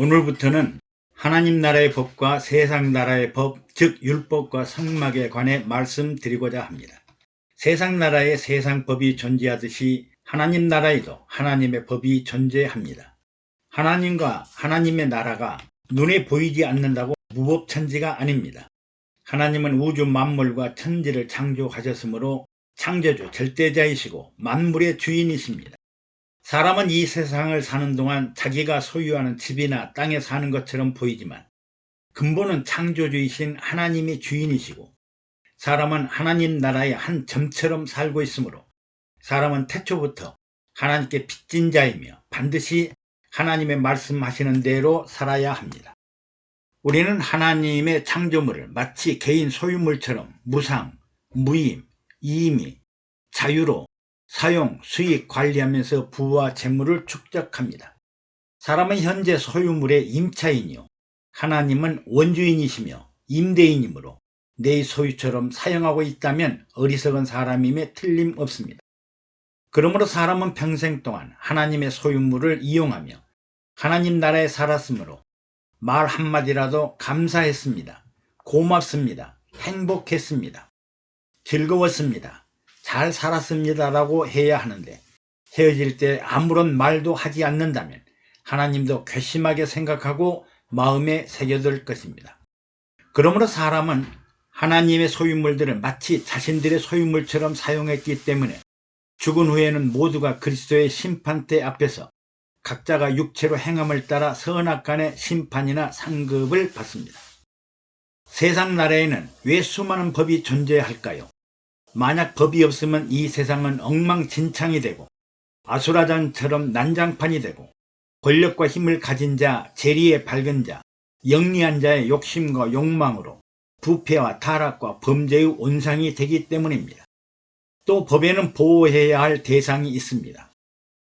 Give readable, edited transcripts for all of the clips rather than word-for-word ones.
오늘부터는 하나님 나라의 법과 세상 나라의 법, 즉 율법과 성막에 관해 말씀드리고자 합니다. 세상 나라에 세상 법이 존재하듯이 하나님 나라에도 하나님의 법이 존재합니다. 하나님과 하나님의 나라가 눈에 보이지 않는다고 무법천지가 아닙니다. 하나님은 우주 만물과 천지를 창조하셨으므로 창조주 절대자이시고 만물의 주인이십니다. 사람은 이 세상을 사는 동안 자기가 소유하는 집이나 땅에 사는 것처럼 보이지만 근본은 창조주이신 하나님이 주인이시고 사람은 하나님 나라의 한 점처럼 살고 있으므로 사람은 태초부터 하나님께 빚진 자이며 반드시 하나님의 말씀하시는 대로 살아야 합니다. 우리는 하나님의 창조물을 마치 개인 소유물처럼 무상, 무임, 이임이, 자유로 사용, 수익, 관리하면서 부와 재물을 축적합니다. 사람은 현재 소유물의 임차인이요 하나님은 원주인이시며 임대인이므로 내 소유처럼 사용하고 있다면 어리석은 사람임에 틀림없습니다. 그러므로 사람은 평생 동안 하나님의 소유물을 이용하며 하나님 나라에 살았으므로 말 한마디라도 감사했습니다. 고맙습니다. 행복했습니다. 즐거웠습니다. 잘 살았습니다 라고 해야 하는데 헤어질 때 아무런 말도 하지 않는다면 하나님도 괘씸하게 생각하고 마음에 새겨들 것입니다. 그러므로 사람은 하나님의 소유물들을 마치 자신들의 소유물처럼 사용했기 때문에 죽은 후에는 모두가 그리스도의 심판대 앞에서 각자가 육체로 행함을 따라 선악간의 심판이나 상급을 받습니다. 세상 나라에는 왜 수많은 법이 존재할까요? 만약 법이 없으면 이 세상은 엉망진창이 되고 아수라장처럼 난장판이 되고 권력과 힘을 가진 자, 재리에 밝은 자, 영리한 자의 욕심과 욕망으로 부패와 타락과 범죄의 온상이 되기 때문입니다. 또 법에는 보호해야 할 대상이 있습니다.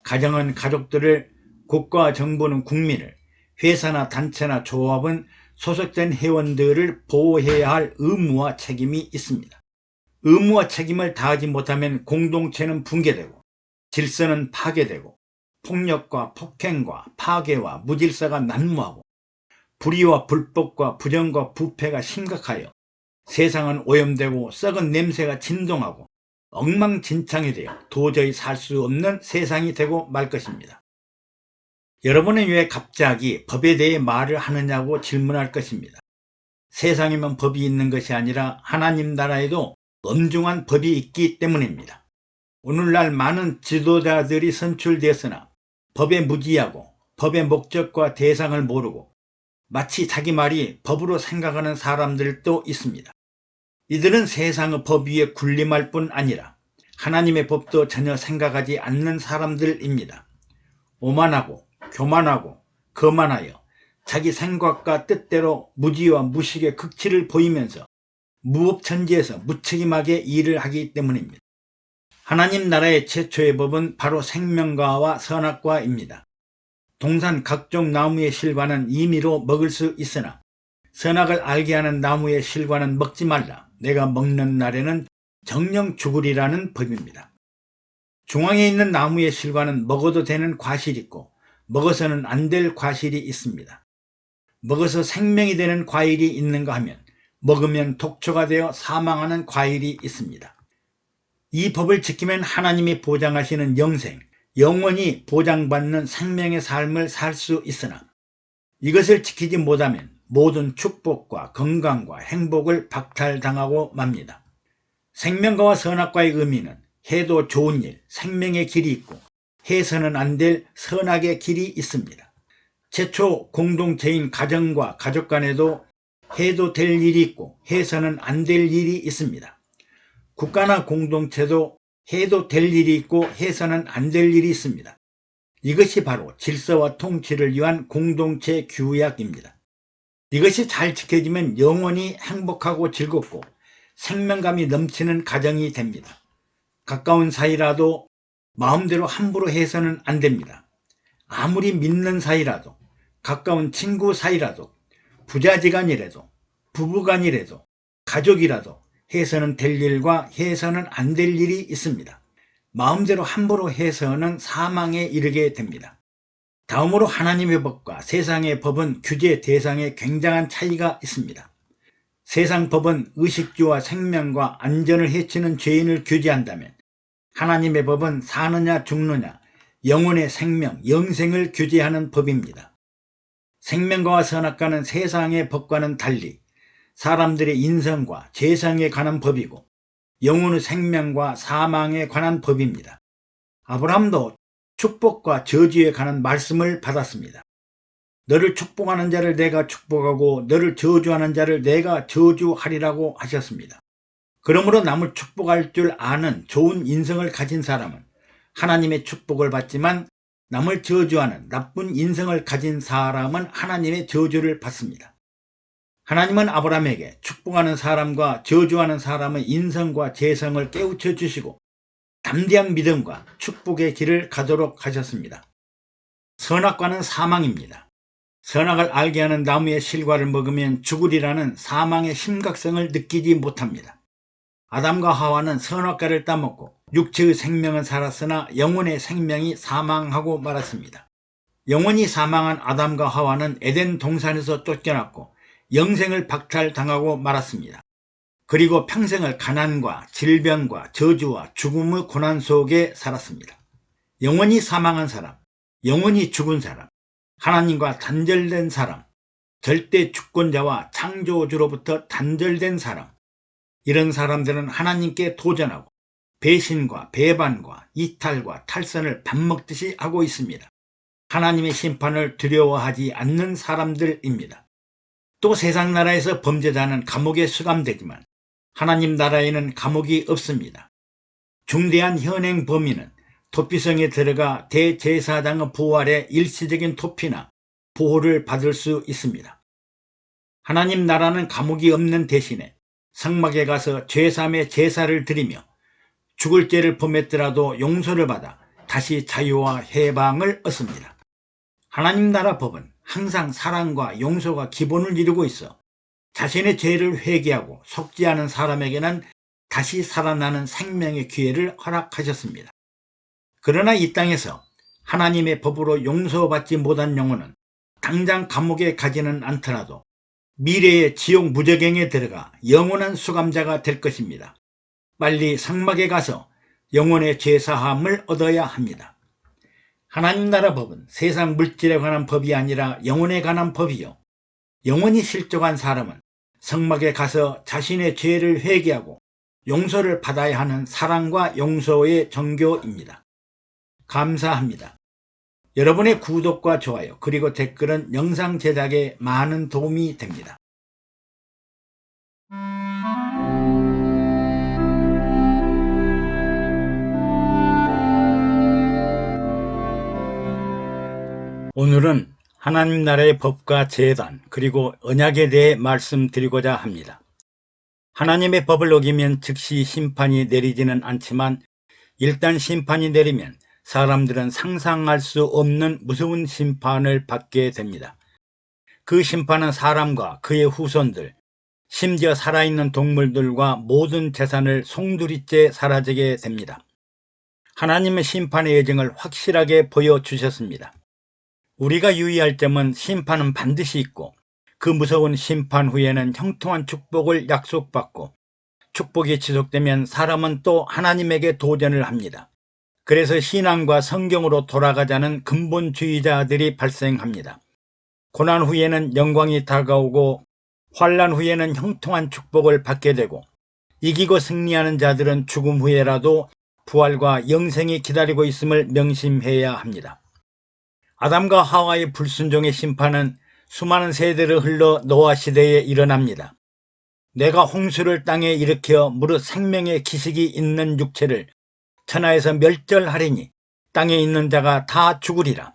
가정은 가족들을, 국가와 정부는 국민을, 회사나 단체나 조합은 소속된 회원들을 보호해야 할 의무와 책임이 있습니다. 의무와 책임을 다하지 못하면 공동체는 붕괴되고 질서는 파괴되고 폭력과 폭행과 파괴와 무질서가 난무하고 불의와 불법과 부정과 부패가 심각하여 세상은 오염되고 썩은 냄새가 진동하고 엉망진창이 되어 도저히 살 수 없는 세상이 되고 말 것입니다. 여러분은 왜 갑자기 법에 대해 말을 하느냐고 질문할 것입니다. 세상에만 법이 있는 것이 아니라 하나님 나라에도 엄중한 법이 있기 때문입니다. 오늘날 많은 지도자들이 선출되었으나 법에 무지하고 법의 목적과 대상을 모르고 마치 자기 말이 법으로 생각하는 사람들도 있습니다. 이들은 세상의 법 위에 군림할 뿐 아니라 하나님의 법도 전혀 생각하지 않는 사람들입니다. 오만하고 교만하고 거만하여 자기 생각과 뜻대로 무지와 무식의 극치를 보이면서 무법천지에서 무책임하게 일을 하기 때문입니다. 하나님 나라의 최초의 법은 바로 생명과와 선악과입니다. 동산 각종 나무의 실과는 임의로 먹을 수 있으나 선악을 알게 하는 나무의 실과는 먹지 말라. 내가 먹는 날에는 정령 죽으리라는 법입니다. 중앙에 있는 나무의 실과는 먹어도 되는 과실이 있고 먹어서는 안 될 과실이 있습니다. 먹어서 생명이 되는 과일이 있는가 하면 먹으면 독초가 되어 사망하는 과일이 있습니다. 이 법을 지키면 하나님이 보장하시는 영생, 영원히 보장받는 생명의 삶을 살 수 있으나 이것을 지키지 못하면 모든 축복과 건강과 행복을 박탈당하고 맙니다. 생명과와 선악과의 의미는 해도 좋은 일, 생명의 길이 있고 해서는 안 될 선악의 길이 있습니다. 최초 공동체인 가정과 가족 간에도 해도 될 일이 있고 해서는 안 될 일이 있습니다. 국가나 공동체도 해도 될 일이 있고 해서는 안 될 일이 있습니다. 이것이 바로 질서와 통치를 위한 공동체 규약입니다. 이것이 잘 지켜지면 영원히 행복하고 즐겁고 생명감이 넘치는 가정이 됩니다. 가까운 사이라도 마음대로 함부로 해서는 안 됩니다. 아무리 믿는 사이라도, 가까운 친구 사이라도, 부자지간이라도, 부부간이라도, 가족이라도 해서는 될 일과 해서는 안 될 일이 있습니다. 마음대로 함부로 해서는 사망에 이르게 됩니다. 다음으로 하나님의 법과 세상의 법은 규제 대상에 굉장한 차이가 있습니다. 세상 법은 의식주와 생명과 안전을 해치는 죄인을 규제한다면 하나님의 법은 사느냐 죽느냐, 영혼의 생명, 영생을 규제하는 법입니다. 생명과와 선악과는 세상의 법과는 달리 사람들의 인성과 재성에 관한 법이고 영혼의 생명과 사망에 관한 법입니다. 아브라함도 축복과 저주에 관한 말씀을 받았습니다. 너를 축복하는 자를 내가 축복하고 너를 저주하는 자를 내가 저주하리라고 하셨습니다. 그러므로 남을 축복할 줄 아는 좋은 인성을 가진 사람은 하나님의 축복을 받지만 남을 저주하는 나쁜 인성을 가진 사람은 하나님의 저주를 받습니다. 하나님은 아브라함에게 축복하는 사람과 저주하는 사람의 인성과 재성을 깨우쳐 주시고 담대한 믿음과 축복의 길을 가도록 하셨습니다. 선악과는 사망입니다. 선악을 알게 하는 나무의 실과를 먹으면 죽으리라는 사망의 심각성을 느끼지 못합니다. 아담과 하와는 선악과를 따먹고 육체의 생명은 살았으나 영혼의 생명이 사망하고 말았습니다. 영혼이 사망한 아담과 하와는 에덴 동산에서 쫓겨났고 영생을 박탈당하고 말았습니다. 그리고 평생을 가난과 질병과 저주와 죽음의 고난 속에 살았습니다. 영혼이 사망한 사람, 영혼이 죽은 사람, 하나님과 단절된 사람, 절대 주권자와 창조주로부터 단절된 사람, 이런 사람들은 하나님께 도전하고 배신과 배반과 이탈과 탈선을 밥 먹듯이 하고 있습니다. 하나님의 심판을 두려워하지 않는 사람들입니다. 또 세상 나라에서 범죄자는 감옥에 수감되지만 하나님 나라에는 감옥이 없습니다. 중대한 현행 범인은 도피성에 들어가 대제사장의 부활에 일시적인 도피나 보호를 받을 수 있습니다. 하나님 나라는 감옥이 없는 대신에 성막에 가서 죄사함의 제사를 드리며 죽을 죄를 범했더라도 용서를 받아 다시 자유와 해방을 얻습니다. 하나님 나라 법은 항상 사랑과 용서가 기본을 이루고 있어 자신의 죄를 회개하고 속지 않은 사람에게는 다시 살아나는 생명의 기회를 허락하셨습니다. 그러나 이 땅에서 하나님의 법으로 용서받지 못한 영혼은 당장 감옥에 가지는 않더라도 미래의 지옥 무저갱에 들어가 영원한 수감자가 될 것입니다. 빨리 성막에 가서 영혼의 죄사함을 얻어야 합니다. 하나님 나라 법은 세상 물질에 관한 법이 아니라 영혼에 관한 법이요, 영혼이 실족한 사람은 성막에 가서 자신의 죄를 회개하고 용서를 받아야 하는 사랑과 용서의 종교입니다. 감사합니다. 여러분의 구독과 좋아요 그리고 댓글은 영상 제작에 많은 도움이 됩니다. 오늘은 하나님 나라의 법과 제단 그리고 언약에 대해 말씀드리고자 합니다. 하나님의 법을 어기면 즉시 심판이 내리지는 않지만 일단 심판이 내리면 사람들은 상상할 수 없는 무서운 심판을 받게 됩니다. 그 심판은 사람과 그의 후손들, 심지어 살아있는 동물들과 모든 재산을 송두리째 사라지게 됩니다. 하나님은 심판의 예정을 확실하게 보여주셨습니다. 우리가 유의할 점은 심판은 반드시 있고 그 무서운 심판 후에는 형통한 축복을 약속받고 축복이 지속되면 사람은 또 하나님에게 도전을 합니다. 그래서 신앙과 성경으로 돌아가자는 근본주의자들이 발생합니다. 고난 후에는 영광이 다가오고 환난 후에는 형통한 축복을 받게 되고 이기고 승리하는 자들은 죽음 후에라도 부활과 영생이 기다리고 있음을 명심해야 합니다. 아담과 하와의 불순종의 심판은 수많은 세대를 흘러 노아 시대에 일어납니다. 내가 홍수를 땅에 일으켜 무릇 생명의 기식이 있는 육체를 천하에서 멸절하리니 땅에 있는 자가 다 죽으리라.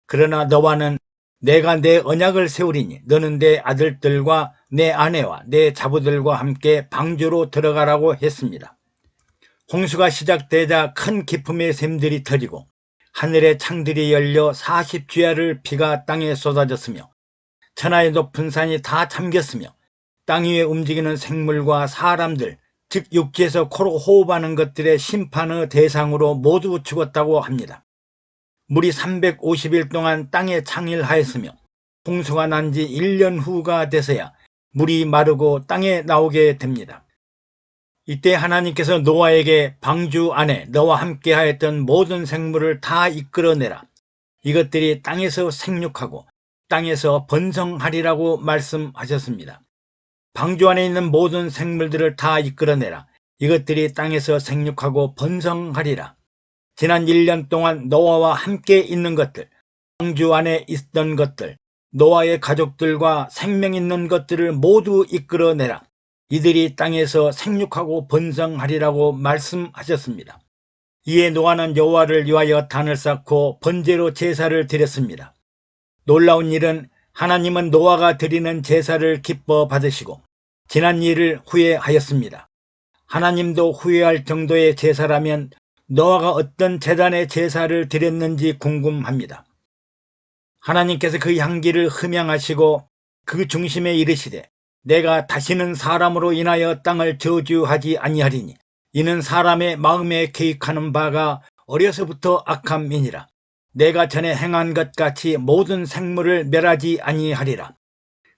그러나 너와는 내가 내 언약을 세우리니 너는 내 아들들과 내 아내와 내 자부들과 함께 방주로 들어가라고 했습니다. 홍수가 시작되자 큰 기품의 샘들이 터지고 하늘의 창들이 열려 40주야를 비가 땅에 쏟아졌으며 천하의 높은 산이 다 잠겼으며 땅 위에 움직이는 생물과 사람들, 즉 육지에서 코로 호흡하는 것들의 심판의 대상으로 모두 죽었다고 합니다. 물이 350일 동안 땅에 창일하였으며 홍수가 난 지 1년 후가 돼서야 물이 마르고 땅에 나오게 됩니다. 이때 하나님께서 노아에게 방주 안에 너와 함께 하였던 모든 생물을 다 이끌어내라. 이것들이 땅에서 생육하고 땅에서 번성하리라고 말씀하셨습니다. 방주 안에 있는 모든 생물들을 다 이끌어내라. 이것들이 땅에서 생육하고 번성하리라. 지난 1년 동안 노아와 함께 있는 것들, 방주 안에 있던 것들, 노아의 가족들과 생명 있는 것들을 모두 이끌어내라. 이들이 땅에서 생육하고 번성하리라고 말씀하셨습니다. 이에 노아는 여호와를 위하여 단을 쌓고 번제로 제사를 드렸습니다. 놀라운 일은 하나님은 노아가 드리는 제사를 기뻐 받으시고 지난 일을 후회하였습니다. 하나님도 후회할 정도의 제사라면 노아가 어떤 제단의 제사를 드렸는지 궁금합니다. 하나님께서 그 향기를 흠양하시고 그 중심에 이르시되 내가 다시는 사람으로 인하여 땅을 저주하지 아니하리니 이는 사람의 마음에 계획하는 바가 어려서부터 악함이니라. 내가 전에 행한 것 같이 모든 생물을 멸하지 아니하리라.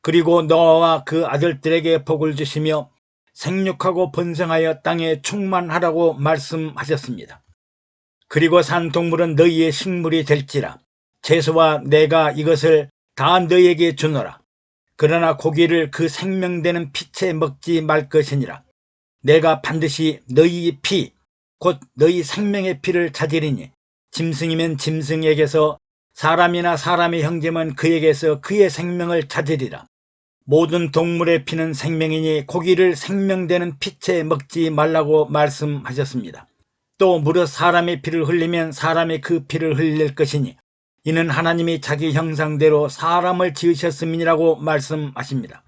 그리고 노아와 그 아들들에게 복을 주시며 생육하고 번성하여 땅에 충만하라고 말씀하셨습니다. 그리고 산 동물은 너희의 식물이 될지라. 채소와 내가 이것을 다 너희에게 주노라. 그러나 고기를 그 생명되는 피채 먹지 말 것이니라. 내가 반드시 너희 피, 곧 너희 생명의 피를 찾으리니 짐승이면 짐승에게서 사람이나 사람의 형제면 그에게서 그의 생명을 찾으리라. 모든 동물의 피는 생명이니 고기를 생명되는 피채 먹지 말라고 말씀하셨습니다. 또 무릇 사람의 피를 흘리면 사람이 그 피를 흘릴 것이니 이는 하나님이 자기 형상대로 사람을 지으셨음이라고 말씀하십니다.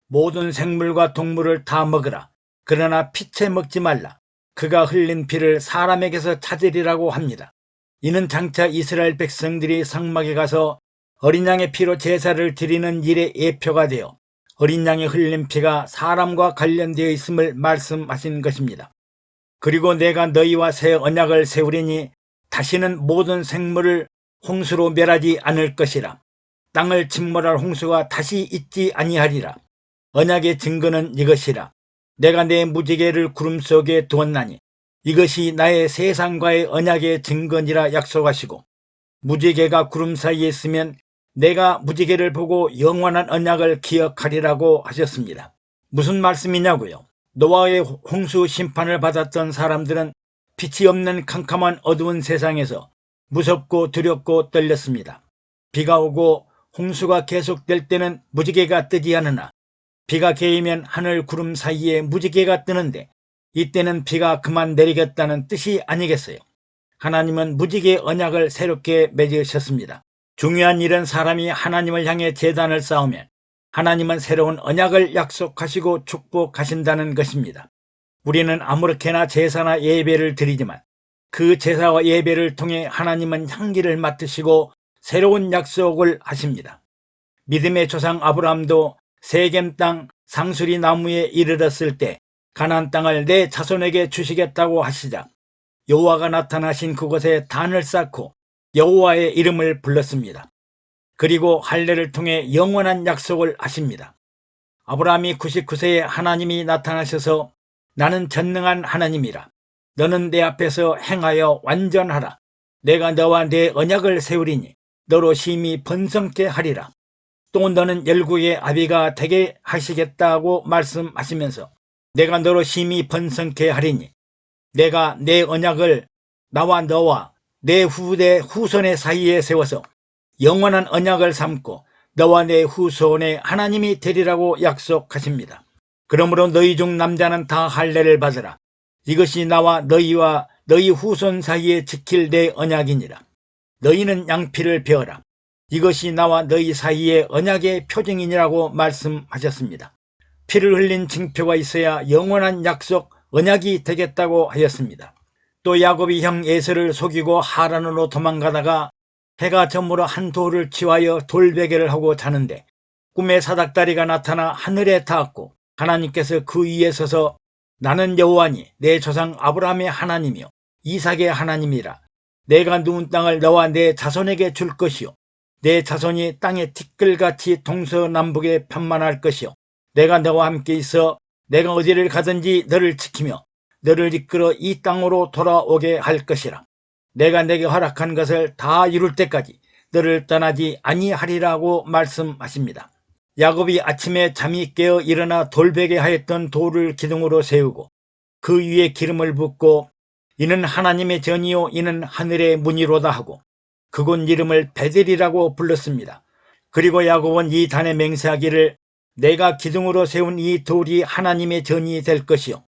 모든 생물과 동물을 다 먹으라. 그러나 피채 먹지 말라. 그가 흘린 피를 사람에게서 찾으리라고 합니다. 이는 장차 이스라엘 백성들이 성막에 가서 어린 양의 피로 제사를 드리는 일의 예표가 되어 어린 양의 흘린 피가 사람과 관련되어 있음을 말씀하신 것입니다. 그리고 내가 너희와 새 언약을 세우리니 다시는 모든 생물을 홍수로 멸하지 않을 것이라. 땅을 침몰할 홍수가 다시 있지 아니하리라. 언약의 증거는 이것이라. 내가 내 무지개를 구름 속에 두었나니 이것이 나의 세상과의 언약의 증거니라 약속하시고 무지개가 구름 사이에 있으면 내가 무지개를 보고 영원한 언약을 기억하리라고 하셨습니다. 무슨 말씀이냐고요? 노아의 홍수 심판을 받았던 사람들은 빛이 없는 캄캄한 어두운 세상에서 무섭고 두렵고 떨렸습니다. 비가 오고 홍수가 계속될 때는 무지개가 뜨지 않으나 비가 개이면 하늘 구름 사이에 무지개가 뜨는데 이때는 비가 그만 내리겠다는 뜻이 아니겠어요? 하나님은 무지개 언약을 새롭게 맺으셨습니다. 중요한 일은 사람이 하나님을 향해 제단을 쌓으면 하나님은 새로운 언약을 약속하시고 축복하신다는 것입니다. 우리는 아무렇게나 제사나 예배를 드리지만 그 제사와 예배를 통해 하나님은 향기를 맡으시고 새로운 약속을 하십니다. 믿음의 조상 아브라함도 세겜 땅 상수리 나무에 이르렀을 때 가나안 땅을 내 자손에게 주시겠다고 하시자 여호와가 나타나신 그곳에 단을 쌓고 여호와의 이름을 불렀습니다. 그리고 할례를 통해 영원한 약속을 하십니다. 아브라함이 99세에 하나님이 나타나셔서 나는 전능한 하나님이라. 너는 내 앞에서 행하여 완전하라. 내가 너와 내 언약을 세우리니 너로 심히 번성케 하리라. 또 너는 열국의 아비가 되게 하시겠다고 말씀하시면서 내가 너로 심히 번성케 하리니 내가 내 언약을 나와 너와 내 후대 후손의 사이에 세워서 영원한 언약을 삼고 너와 내 후손의 하나님이 되리라고 약속하십니다. 그러므로 너희 중 남자는 다 할례를 받으라. 이것이 나와 너희와 너희 후손 사이에 지킬 내 언약이니라. 너희는 양피를 베어라. 이것이 나와 너희 사이의 언약의 표징이니라고 말씀하셨습니다. 피를 흘린 징표가 있어야 영원한 약속 언약이 되겠다고 하였습니다. 또 야곱이 형 에서를 속이고 하란으로 도망가다가 해가 저물어 한 돌을 취하여 돌베개를 하고 자는데 꿈에 사닥다리가 나타나 하늘에 닿았고 하나님께서 그 위에 서서 나는 여호와니 내 조상 아브라함의 하나님이요 이삭의 하나님이라. 내가 누운 땅을 너와 내 자손에게 줄 것이요 내 자손이 땅의 티끌같이 동서남북에 편만할 것이요 내가 너와 함께 있어 내가 어디를 가든지 너를 지키며 너를 이끌어 이 땅으로 돌아오게 할 것이라. 내가 내게 허락한 것을 다 이룰 때까지 너를 떠나지 아니하리라고 말씀하십니다. 야곱이 아침에 잠이 깨어 일어나 돌베개 하였던 돌을 기둥으로 세우고 그 위에 기름을 붓고 이는 하나님의 전이요 이는 하늘의 문이로다 하고 그곳 이름을 베델이라고 불렀습니다. 그리고 야곱은 이 단에 맹세하기를 내가 기둥으로 세운 이 돌이 하나님의 전이 될 것이요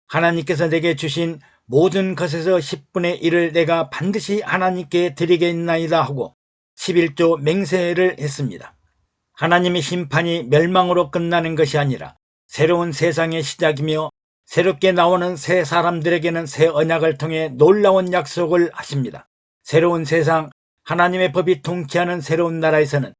하나님께서 내게 주신 모든 것에서 10분의 1을 내가 반드시 하나님께 드리겠나이다 하고 11조 맹세를 했습니다. 하나님의 심판이 멸망으로 끝나는 것이 아니라 새로운 세상의 시작이며 새롭게 나오는 새 사람들에게는 새 언약을 통해 놀라운 약속을 하십니다. 새로운 세상, 하나님의 법이 통치하는 새로운 나라에서는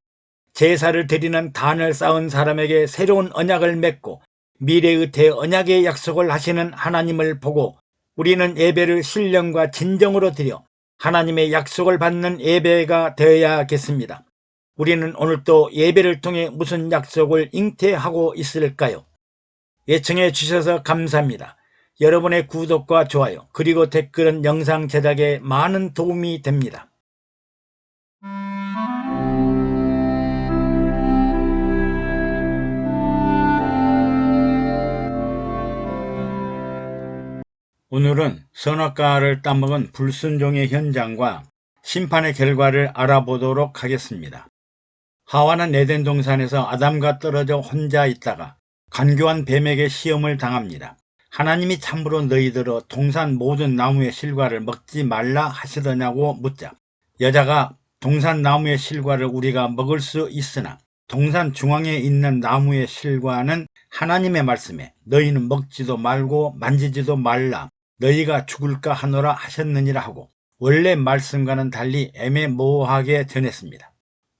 제사를 드리는 단을 쌓은 사람에게 새로운 언약을 맺고 미래의 대언약의 약속을 하시는 하나님을 보고 우리는 예배를 신령과 진정으로 드려 하나님의 약속을 받는 예배가 되어야겠습니다. 우리는 오늘도 예배를 통해 무슨 약속을 잉태하고 있을까요? 예청해 주셔서 감사합니다. 여러분의 구독과 좋아요 그리고 댓글은 영상 제작에 많은 도움이 됩니다. 오늘은 선악과를 따먹은 불순종의 현장과 심판의 결과를 알아보도록 하겠습니다. 하와는 에덴 동산에서 아담과 떨어져 혼자 있다가 간교한 뱀에게 시험을 당합니다. 하나님이 참으로 너희들어 동산 모든 나무의 실과를 먹지 말라 하시더냐고 묻자 여자가 동산 나무의 실과를 우리가 먹을 수 있으나 동산 중앙에 있는 나무의 실과는 하나님의 말씀에 너희는 먹지도 말고 만지지도 말라 너희가 죽을까 하노라 하셨느니라 하고 원래 말씀과는 달리 애매모호하게 전했습니다.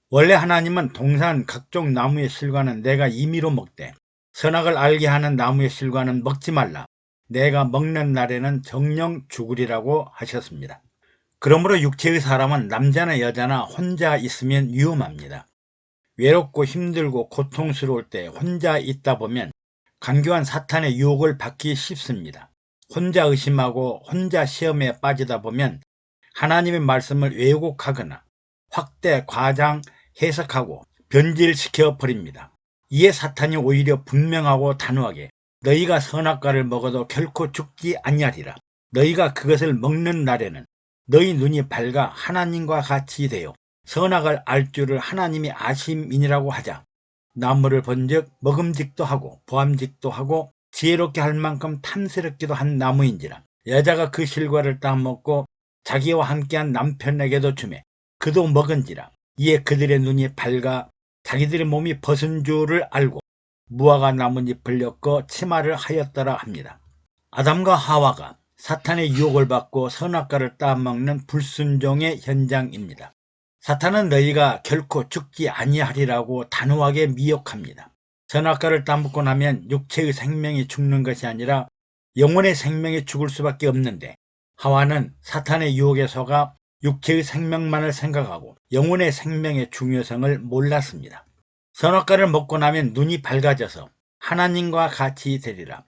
원래 하나님은 동산 각종 나무의 실과는 내가 임의로 먹되 선악을 알게 하는 나무의 실과는 먹지 말라 내가 먹는 날에는 정녕 죽으리라고 하셨습니다. 그러므로 육체의 사람은 남자나 여자나 혼자 있으면 위험합니다. 외롭고 힘들고 고통스러울 때 혼자 있다 보면 간교한 사탄의 유혹을 받기 쉽습니다. 혼자 의심하고 혼자 시험에 빠지다 보면 하나님의 말씀을 왜곡하거나 확대, 과장, 해석하고 변질시켜 버립니다. 이에 사탄이 오히려 분명하고 단호하게 너희가 선악과를 먹어도 결코 죽지 아니하리라. 너희가 그것을 먹는 날에는 너희 눈이 밝아 하나님과 같이 되어 선악을 알 줄을 하나님이 아심이니라고 하자 나무를 본즉 먹음직도 하고 보암직도 하고 지혜롭게 할 만큼 탐스럽기도 한 나무인지라 여자가 그 실과를 따먹고 자기와 함께한 남편에게도 주매 그도 먹은지라 이에 그들의 눈이 밝아 자기들의 몸이 벗은 줄을 알고 무화과 나뭇잎을 엮어 치마를 하였더라 합니다. 아담과 하와가 사탄의 유혹을 받고 선악과를 따먹는 불순종의 현장입니다. 사탄은 너희가 결코 죽지 아니하리라고 단호하게 미혹합니다. 선악과를 따먹고 나면 육체의 생명이 죽는 것이 아니라 영혼의 생명이 죽을 수밖에 없는데 하와는 사탄의 유혹에 속아 육체의 생명만을 생각하고 영혼의 생명의 중요성을 몰랐습니다. 선악과를 먹고 나면 눈이 밝아져서 하나님과 같이 되리라.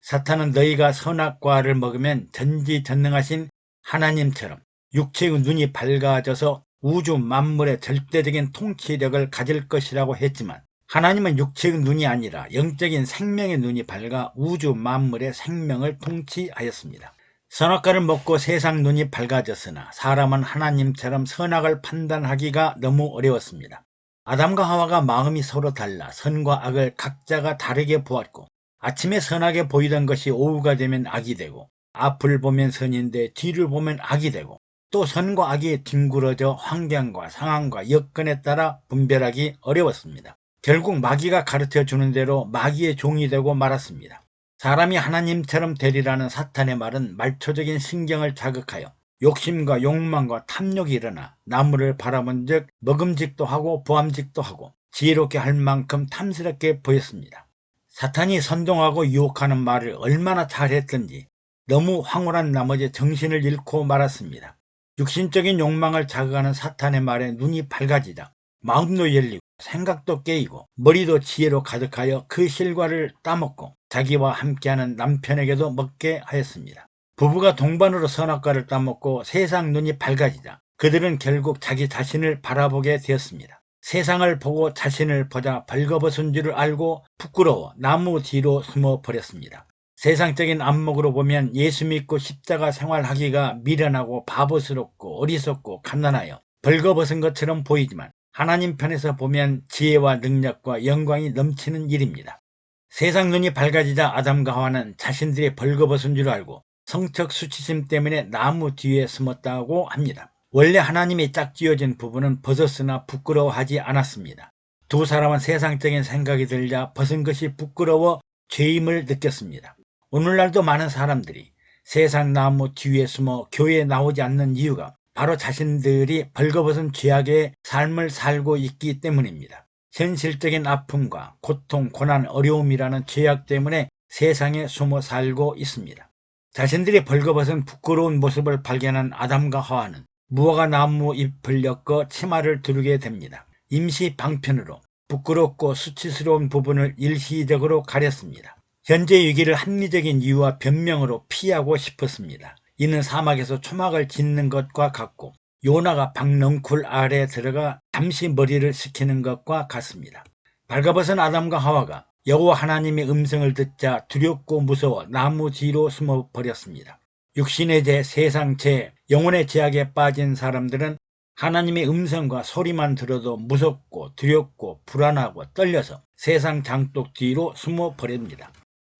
사탄은 너희가 선악과를 먹으면 전지전능하신 하나님처럼 육체의 눈이 밝아져서 우주 만물의 절대적인 통치력을 가질 것이라고 했지만 하나님은 육체의 눈이 아니라 영적인 생명의 눈이 밝아 우주 만물의 생명을 통치하였습니다. 선악과를 먹고 세상 눈이 밝아졌으나 사람은 하나님처럼 선악을 판단하기가 너무 어려웠습니다. 아담과 하와가 마음이 서로 달라 선과 악을 각자가 다르게 보았고 아침에 선하게 보이던 것이 오후가 되면 악이 되고 앞을 보면 선인데 뒤를 보면 악이 되고 또 선과 악이 뒹굴어져 환경과 상황과 여건에 따라 분별하기 어려웠습니다. 결국 마귀가 가르쳐주는 대로 마귀의 종이 되고 말았습니다. 사람이 하나님처럼 되리라는 사탄의 말은 말초적인 신경을 자극하여 욕심과 욕망과 탐욕이 일어나 나무를 바라본 즉 먹음직도 하고 보암직도 하고 지혜롭게 할 만큼 탐스럽게 보였습니다. 사탄이 선동하고 유혹하는 말을 얼마나 잘했던지 너무 황홀한 나머지 정신을 잃고 말았습니다. 육신적인 욕망을 자극하는 사탄의 말에 눈이 밝아지자 마음도 열리고 생각도 깨이고 머리도 지혜로 가득하여 그 실과를 따먹고 자기와 함께하는 남편에게도 먹게 하였습니다. 부부가 동반으로 선악과를 따먹고 세상 눈이 밝아지자 그들은 결국 자기 자신을 바라보게 되었습니다. 세상을 보고 자신을 보자 벌거벗은 줄을 알고 부끄러워 나무 뒤로 숨어 버렸습니다. 세상적인 안목으로 보면 예수 믿고 십자가 생활하기가 미련하고 바보스럽고 어리석고 갓난하여 벌거벗은 것처럼 보이지만 하나님 편에서 보면 지혜와 능력과 영광이 넘치는 일입니다. 세상 눈이 밝아지자 아담과 하와는 자신들이 벌거벗은 줄 알고 성적 수치심 때문에 나무 뒤에 숨었다고 합니다. 원래 하나님이 짝지어진 부부는 벗었으나 부끄러워하지 않았습니다. 두 사람은 세상적인 생각이 들자 벗은 것이 부끄러워 죄임을 느꼈습니다. 오늘날도 많은 사람들이 세상 나무 뒤에 숨어 교회에 나오지 않는 이유가 바로 자신들이 벌거벗은 죄악의 삶을 살고 있기 때문입니다. 현실적인 아픔과 고통, 고난, 어려움이라는 죄악 때문에 세상에 숨어 살고 있습니다. 자신들이 벌거벗은 부끄러운 모습을 발견한 아담과 하와는 무화과 나무 잎을 엮어 치마를 두르게 됩니다. 임시 방편으로 부끄럽고 수치스러운 부분을 일시적으로 가렸습니다. 현재 위기를 합리적인 이유와 변명으로 피하고 싶었습니다. 이는 사막에서 초막을 짓는 것과 같고 요나가 박넝쿨 아래에 들어가 잠시 머리를 식히는 것과 같습니다. 발가벗은 아담과 하와가 여호와 하나님의 음성을 듣자 두렵고 무서워 나무 뒤로 숨어버렸습니다. 육신의 죄, 세상 죄, 영혼의 죄악에 빠진 사람들은 하나님의 음성과 소리만 들어도 무섭고 두렵고 불안하고 떨려서 세상 장독 뒤로 숨어버립니다.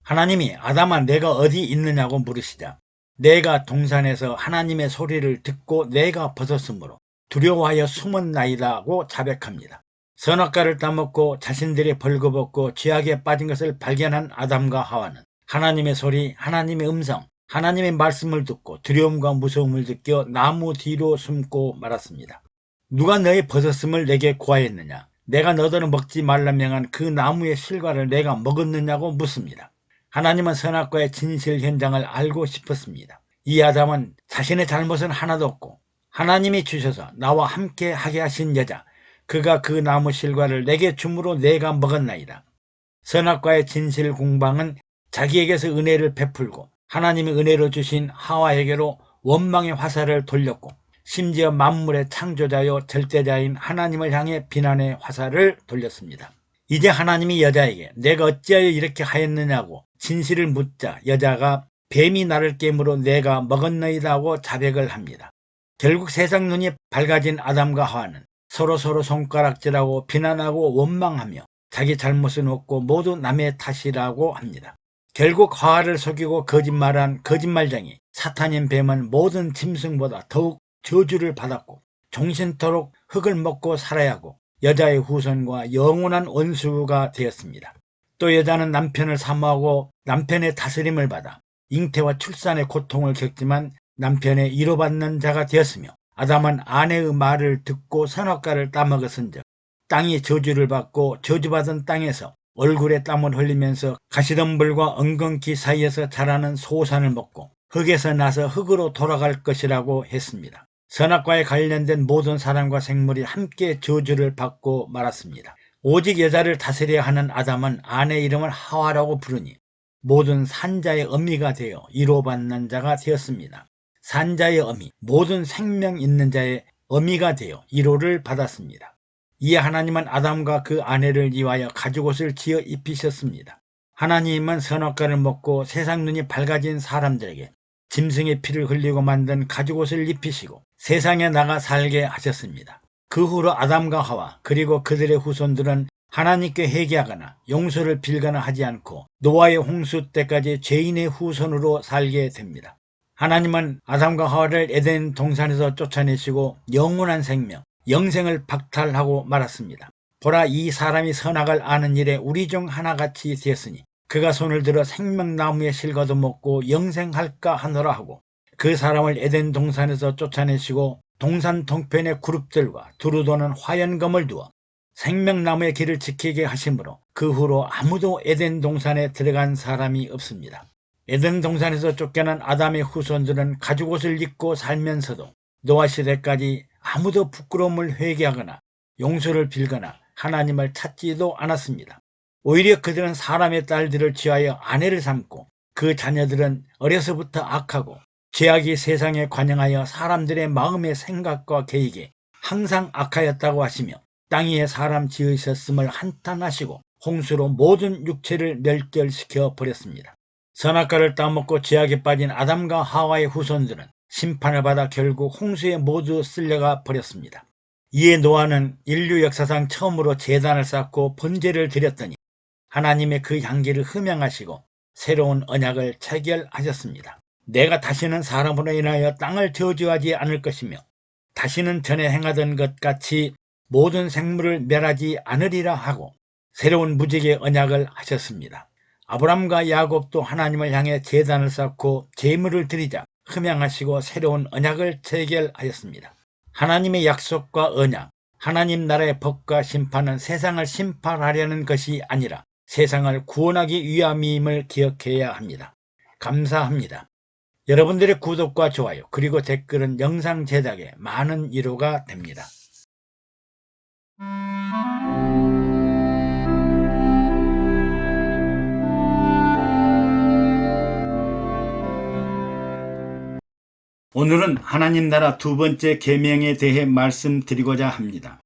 하나님이 아담아 내가 어디 있느냐고 물으시자 내가 동산에서 하나님의 소리를 듣고 내가 벗었으므로 두려워하여 숨었나이다고 자백합니다. 선악과를 따먹고 자신들이 벌거벗고 죄악에 빠진 것을 발견한 아담과 하와는 하나님의 소리, 하나님의 음성, 하나님의 말씀을 듣고 두려움과 무서움을 느껴 나무 뒤로 숨고 말았습니다. 누가 너의 벗었음을 내게 구하였느냐? 내가 너더러 먹지 말라 명한 그 나무의 실과를 내가 먹었느냐고 묻습니다. 하나님은 선악과의 진실 현장을 알고 싶었습니다. 이 아담은 자신의 잘못은 하나도 없고 하나님이 주셔서 나와 함께 하게 하신 여자, 그가 그 나무 실과를 내게 줌으로 내가 먹었나이다. 선악과의 진실 공방은 자기에게서 은혜를 베풀고 하나님의 은혜로 주신 하와에게로 원망의 화살을 돌렸고 심지어 만물의 창조자요 절대자인 하나님을 향해 비난의 화살을 돌렸습니다. 이제 하나님이 여자에게 내가 어찌하여 이렇게 하였느냐고 진실을 묻자 여자가 뱀이 나를 깨므로 내가 먹었나이다 하고 자백을 합니다. 결국 세상 눈이 밝아진 아담과 하와는 서로 손가락질하고 비난하고 원망하며 자기 잘못은 없고 모두 남의 탓이라고 합니다. 결국 하와를 속이고 거짓말한 거짓말쟁이 사탄인 뱀은 모든 짐승보다 더욱 저주를 받았고 종신토록 흙을 먹고 살아야 하고 여자의 후손과 영원한 원수가 되었습니다. 또 여자는 남편을 사모하고 남편의 다스림을 받아 잉태와 출산의 고통을 겪지만 남편의 위로받는 자가 되었으며 아담은 아내의 말을 듣고 선악과를 따먹었은즉 땅이 저주를 받고 저주받은 땅에서 얼굴에 땀을 흘리면서 가시덤불과 엉겅퀴 사이에서 자라는 소산을 먹고 흙에서 나서 흙으로 돌아갈 것이라고 했습니다. 선악과에 관련된 모든 사람과 생물이 함께 저주를 받고 말았습니다. 오직 여자를 다스려야 하는 아담은 아내 이름을 하와라고 부르니 모든 산자의 어미가 되어 위로받는 자가 되었습니다. 산자의 어미, 모든 생명 있는 자의 어미가 되어 위로를 받았습니다. 이에 하나님은 아담과 그 아내를 위하여 가죽옷을 지어 입히셨습니다. 하나님은 선악과를 먹고 세상 눈이 밝아진 사람들에게 짐승의 피를 흘리고 만든 가죽옷을 입히시고 세상에 나가 살게 하셨습니다. 그 후로 아담과 하와 그리고 그들의 후손들은 하나님께 회개하거나 용서를 빌거나 하지 않고 노아의 홍수 때까지 죄인의 후손으로 살게 됩니다. 하나님은 아담과 하와를 에덴 동산에서 쫓아내시고 영원한 생명, 영생을 박탈하고 말았습니다. 보라, 이 사람이 선악을 아는 일에 우리 중 하나같이 되었으니 그가 손을 들어 생명나무의 실과도 먹고 영생할까 하노라 하고 그 사람을 에덴 동산에서 쫓아내시고 동산 동편의 그룹들과 두루 도는 화연검을 두어 생명나무의 길을 지키게 하심으로 그 후로 아무도 에덴 동산에 들어간 사람이 없습니다. 에덴 동산에서 쫓겨난 아담의 후손들은 가죽옷을 입고 살면서도 노아 시대까지 아무도 부끄러움을 회개하거나 용서를 빌거나 하나님을 찾지도 않았습니다. 오히려 그들은 사람의 딸들을 취하여 아내를 삼고 그 자녀들은 어려서부터 악하고 죄악이 세상에 관영하여 사람들의 마음의 생각과 계획에 항상 악하였다고 하시며 땅 위에 사람 지으셨음을 한탄하시고 홍수로 모든 육체를 멸절시켜 버렸습니다. 선악과를 따먹고 죄악에 빠진 아담과 하와의 후손들은 심판을 받아 결국 홍수에 모두 쓸려가 버렸습니다. 이에 노아는 인류 역사상 처음으로 제단을 쌓고 번제를 드렸더니 하나님의 그 향기를 흠양하시고 새로운 언약을 체결하셨습니다. 내가 다시는 사람으로 인하여 땅을 저주하지 않을 것이며 다시는 전에 행하던 것 같이 모든 생물을 멸하지 않으리라 하고 새로운 무지개 언약을 하셨습니다. 아브람과 야곱도 하나님을 향해 제단을 쌓고 제물을 드리자 흠양하시고 새로운 언약을 체결하였습니다. 하나님의 약속과 언약, 하나님 나라의 법과 심판은 세상을 심판하려는 것이 아니라 세상을 구원하기 위함임을 기억해야 합니다. 감사합니다. 여러분들의 구독과 좋아요 그리고 댓글은 영상 제작에 많은 위로가 됩니다. 오늘은 하나님 나라 두 번째 계명에 대해 말씀드리고자 합니다.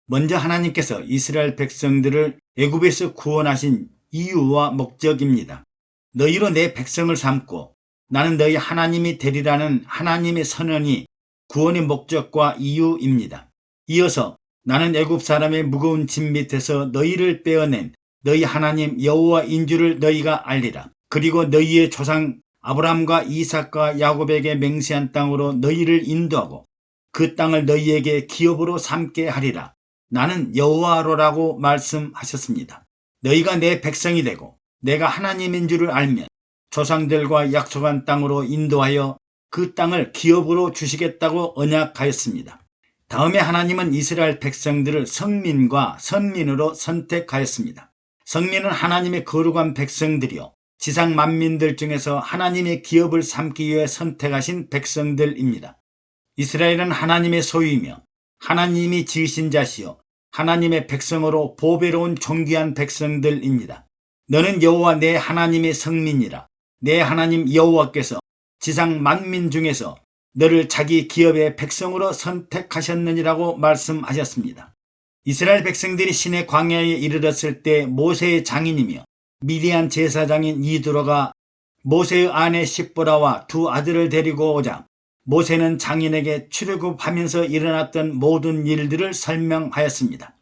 먼저 하나님께서 이스라엘 백성들을 애굽에서 구원하신 이유와 목적입니다. 너희로 내 백성을 삼고 나는 너희 하나님이 되리라는 하나님의 선언이 구원의 목적과 이유입니다. 이어서 나는 애굽 사람의 무거운 짐 밑에서 너희를 빼어낸 너희 하나님 여호와인 줄을 너희가 알리라. 그리고 너희의 조상 아브라함과 이삭과 야곱에게 맹세한 땅으로 너희를 인도하고 그 땅을 너희에게 기업으로 삼게 하리라. 나는 여호와로라고 말씀하셨습니다. 너희가 내 백성이 되고 내가 하나님인 줄을 알면 조상들과 약속한 땅으로 인도하여 그 땅을 기업으로 주시겠다고 언약하였습니다. 다음에 하나님은 이스라엘 백성들을 성민과 선민으로 선택하였습니다. 성민은 하나님의 거룩한 백성들이요 지상 만민들 중에서 하나님의 기업을 삼기 위해 선택하신 백성들입니다. 이스라엘은 하나님의 소유이며 하나님이 지으신 자시요 하나님의 백성으로 보배로운 존귀한 백성들입니다. 너는 여호와 내 하나님의 성민이라. 내 하나님 여호와께서 지상 만민 중에서 너를 자기 기업의 백성으로 선택하셨느니라고 말씀하셨습니다. 이스라엘 백성들이 시내 광야에 이르렀을 때 모세의 장인이며 미디안 제사장인 이드로가 모세의 아내 십보라와 두 아들을 데리고 오자 모세는 장인에게 출애굽하면서 일어났던 모든 일들을 설명하였습니다.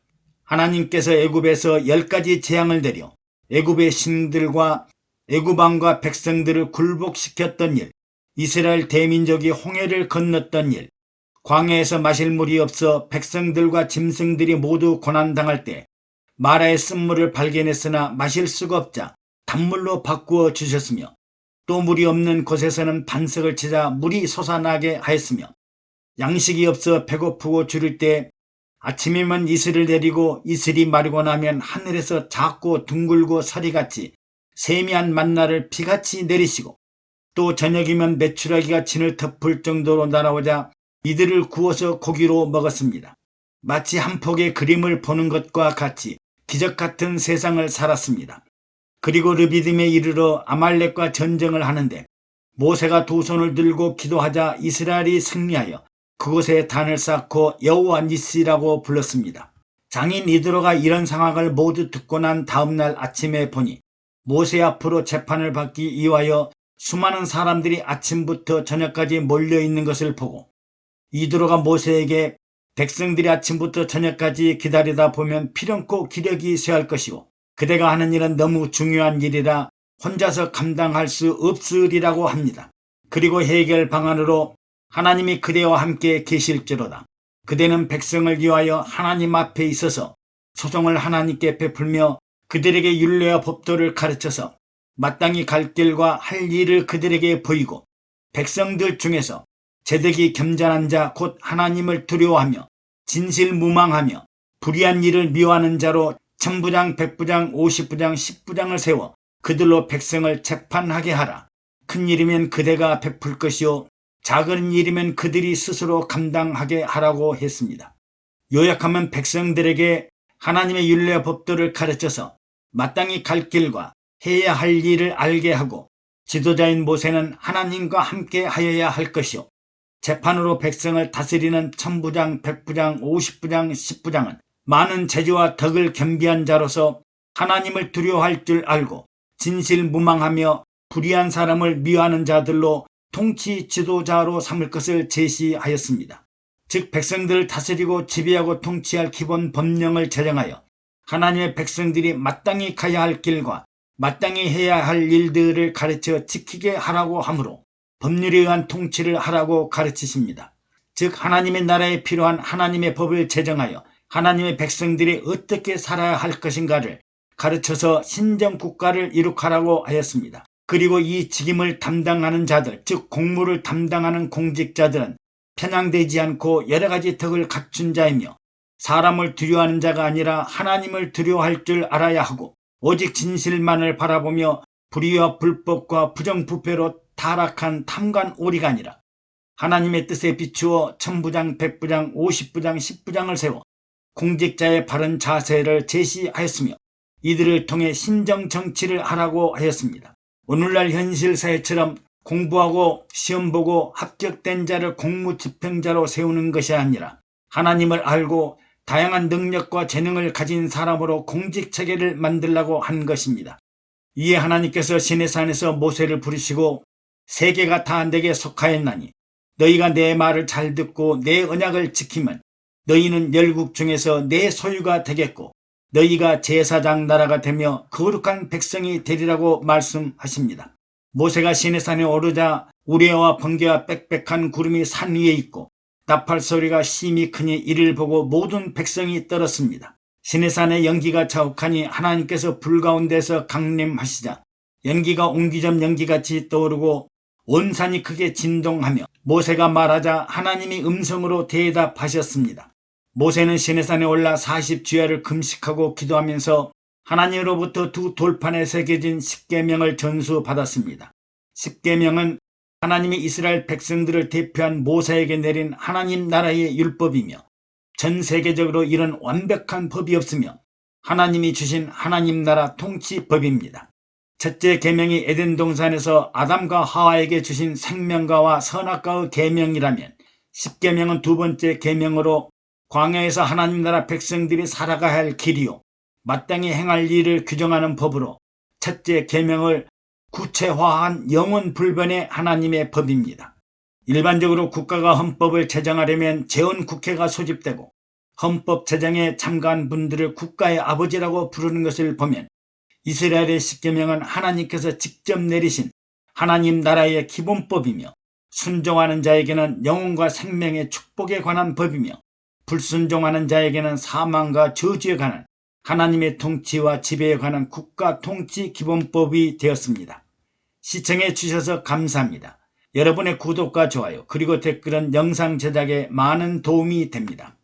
하나님께서 애굽에서 10가지 재앙을 내려 애굽의 신들과 애굽 왕과 백성들을 굴복시켰던 일, 이스라엘 대민족이 홍해를 건넜던 일, 광야에서 마실 물이 없어 백성들과 짐승들이 모두 고난당할 때 마라의 쓴물을 발견했으나 마실 수가 없자 단물로 바꾸어 주셨으며 또 물이 없는 곳에서는 반석을 치자 물이 솟아나게 하였으며 양식이 없어 배고프고 줄일 때 아침이면 이슬을 내리고 이슬이 마르고 나면 하늘에서 작고 둥글고 서리같이 세미한 만나를 비같이 내리시고 또 저녁이면 메추라기가 진을 덮을 정도로 날아오자 이들을 구워서 고기로 먹었습니다. 마치 한 폭의 그림을 보는 것과 같이 기적 같은 세상을 살았습니다. 그리고 르비딤에 이르러 아말렉과 전쟁을 하는데 모세가 두 손을 들고 기도하자 이스라엘이 승리하여 그곳에 단을 쌓고 여호와 니시라고 불렀습니다. 장인 이드로가 이런 상황을 모두 듣고 난 다음날 아침에 보니 모세 앞으로 재판을 받기 위하여 수많은 사람들이 아침부터 저녁까지 몰려있는 것을 보고 이드로가 모세에게 백성들이 아침부터 저녁까지 기다리다 보면 필연코 기력이 쇠할 것이고 그대가 하는 일은 너무 중요한 일이라 혼자서 감당할 수 없으리라고 합니다. 그리고 해결 방안으로 하나님이 그대와 함께 계실지로다. 그대는 백성을 위하여 하나님 앞에 있어서 소송을 하나님께 베풀며 그들에게 율례와 법도를 가르쳐서 마땅히 갈 길과 할 일을 그들에게 보이고 백성들 중에서 제덕이 겸전한 자 곧 하나님을 두려워하며 진실무망하며 불의한 일을 미워하는 자로 천부장, 백부장, 50부장, 10부장을 세워 그들로 백성을 재판하게 하라. 큰일이면 그대가 베풀 것이요 작은 일이면 그들이 스스로 감당하게 하라고 했습니다. 요약하면 백성들에게 하나님의 율례와 법도를 가르쳐서 마땅히 갈 길과 해야 할 일을 알게 하고, 지도자인 모세는 하나님과 함께 하여야 할 것이요, 재판으로 백성을 다스리는 천부장, 백부장, 50부장, 10부장은 많은 재주와 덕을 겸비한 자로서 하나님을 두려워할 줄 알고 진실무망하며 불의한 사람을 미워하는 자들로 통치 지도자로 삼을 것을 제시하였습니다. 즉, 백성들을 다스리고 지배하고 통치할 기본 법령을 제정하여 하나님의 백성들이 마땅히 가야 할 길과 마땅히 해야 할 일들을 가르쳐 지키게 하라고 하므로 법률에 의한 통치를 하라고 가르치십니다. 즉, 하나님의 나라에 필요한 하나님의 법을 제정하여 하나님의 백성들이 어떻게 살아야 할 것인가를 가르쳐서 신정국가를 이룩하라고 하였습니다. 그리고 이 직임을 담당하는 자들, 즉 공무를 담당하는 공직자들은 편향되지 않고 여러가지 덕을 갖춘 자이며 사람을 두려워하는 자가 아니라 하나님을 두려워할 줄 알아야 하고, 오직 진실만을 바라보며 불의와 불법과 부정부패로 타락한 탐관오리가 아니라 하나님의 뜻에 비추어 천부장, 백부장, 50부장, 10부장을 세워 공직자의 바른 자세를 제시하였으며 이들을 통해 신정정치를 하라고 하였습니다. 오늘날 현실 사회처럼 공부하고 시험 보고 합격된 자를 공무집행자로 세우는 것이 아니라 하나님을 알고 다양한 능력과 재능을 가진 사람으로 공직체계를 만들라고 한 것입니다. 이에 하나님께서 시내산에서 모세를 부르시고 세계가 다 내게 속하였나니 너희가 내 말을 잘 듣고 내 언약을 지키면 너희는 열국 중에서 내 소유가 되겠고 너희가 제사장 나라가 되며 거룩한 백성이 되리라고 말씀하십니다. 모세가 시내산에 오르자 우레와 번개와 빽빽한 구름이 산 위에 있고 나팔 소리가 심히 크니 이를 보고 모든 백성이 떨었습니다. 시내산에 연기가 자욱하니 하나님께서 불 가운데서 강림하시자 연기가 옹기점 연기같이 떠오르고 온 산이 크게 진동하며 모세가 말하자 하나님이 음성으로 대답하셨습니다. 모세는 시내산에 올라 40주야를 금식하고 기도하면서 하나님으로부터 두 돌판에 새겨진 십계명을 전수받았습니다. 십계명은 하나님이 이스라엘 백성들을 대표한 모세에게 내린 하나님 나라의 율법이며 전 세계적으로 이런 완벽한 법이 없으며 하나님이 주신 하나님 나라 통치법입니다. 첫째 계명이 에덴 동산에서 아담과 하와에게 주신 생명과와 선악과의 계명이라면 십계명은 두 번째 계명으로 광야에서 하나님 나라 백성들이 살아가야 할 길이요 마땅히 행할 일을 규정하는 법으로 첫째 계명을 구체화한 영원 불변의 하나님의 법입니다. 일반적으로 국가가 헌법을 제정하려면 재헌국회가 소집되고 헌법 제정에 참가한 분들을 국가의 아버지라고 부르는 것을 보면 이스라엘의 십계명은 하나님께서 직접 내리신 하나님 나라의 기본법이며 순종하는 자에게는 영혼과 생명의 축복에 관한 법이며 불순종하는 자에게는 사망과 저주에 관한 하나님의 통치와 지배에 관한 국가 통치 기본법이 되었습니다. 시청해 주셔서 감사합니다. 여러분의 구독과 좋아요 그리고 댓글은 영상 제작에 많은 도움이 됩니다.